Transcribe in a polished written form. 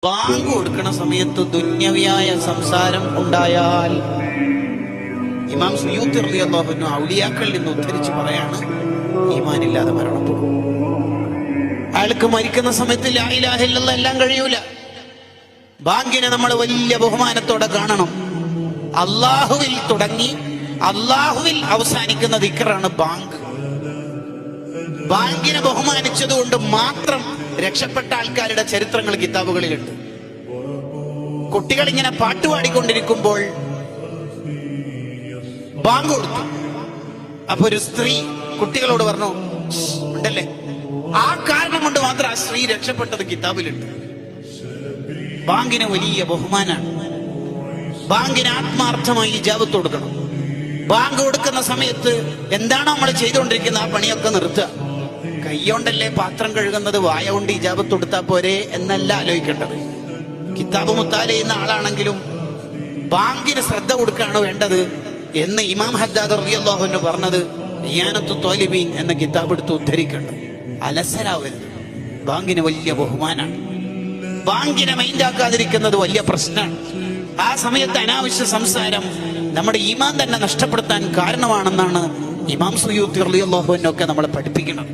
Bank കൊടുക്കുന്ന സമയത്ത് ദുന്യവിയായ സംസാരം ഉണ്ടായാൽ ഇമാം സുയൂത്തി റളിയല്ലാഹു അൻഹു ഔലിയാക്കളിൽ നിന്ന് ഉദ്ധരിച്ച് പറയാണ്, ഈമാനില്ലാതെ മരണപ്പെടും. അയാൾക്ക് മരിക്കുന്ന സമയത്ത് ലാ ഇലാഹ ഇല്ലല്ലാഹ് എല്ലാം കഴിയൂല. ബാങ്കിനെ നമ്മൾ വലിയ ബഹുമാനത്തോടെ കാണണം. അള്ളാഹുവിൽ തുടങ്ങി അള്ളാഹുവിൽ അവസാനിക്കുന്ന ദിക്റാണ് ബാങ്ക്. ബാങ്കിനെ ബഹുമാനിച്ചതുകൊണ്ട് മാത്രം രക്ഷപ്പെട്ട ആൾക്കാരുടെ ചരിത്രങ്ങൾ കിതാബുകളിലുണ്ട്. കുട്ടികൾ ഇങ്ങനെ പാട്ടുപാടിക്കൊണ്ടിരിക്കുമ്പോൾ ബാങ്ക് കൊടുത്തു. അപ്പൊ ഒരു സ്ത്രീ കുട്ടികളോട് പറഞ്ഞു, ഉണ്ടല്ലേ, ആ കാരണം കൊണ്ട് മാത്രം ആ സ്ത്രീ രക്ഷപ്പെട്ടത് കിതാബിലുണ്ട്. ബാങ്കിന് വലിയ ബഹുമാനാണ്. ബാങ്കിന് ആത്മാർത്ഥമായി ഇജാബത്ത് കൊടുക്കണം. ബാങ്ക് കൊടുക്കുന്ന സമയത്ത് എന്താണോ നമ്മൾ ചെയ്തുകൊണ്ടിരിക്കുന്ന ആ പണിയൊക്കെ നിർത്തുക. കൈകൊണ്ടല്ലേ പാത്രം കഴുകുന്നത്, വായ കൊണ്ട് ഇജാബത്ത് കൊടുത്താൽ പോരെ എന്നല്ല ആലോചിക്കേണ്ടത്. കിതാബ് മുത്താല ചെയ്യുന്ന ആളാണെങ്കിലും ബാങ്കിന് ശ്രദ്ധ കൊടുക്കുകയാണ് വേണ്ടത് എന്ന് ഇമാം ഹദ്ദാദ് റളിയല്ലാഹു അൻഹു പറഞ്ഞത് ഇയാനത്തു ത്വാലിബീൻ എന്ന കിതാബ് എടുത്ത് ഉദ്ധരിക്കേണ്ടത്. അലസരാവരുത്. ബാങ്കിന് വലിയ ബഹുമാനാണ്. ബാങ്കിനെ മൈൻഡാക്കാതിരിക്കുന്നത് വലിയ പ്രശ്നമാണ്. ആ സമയത്ത് അനാവശ്യ സംസാരം നമ്മുടെ ഈമാൻ തന്നെ നഷ്ടപ്പെടുത്താൻ കാരണമാണെന്നാണ് ഇമാം സുയൂത്തി റളിയല്ലാഹു അൻഹു ഒക്കെ നമ്മളെ പഠിപ്പിക്കുന്നത്.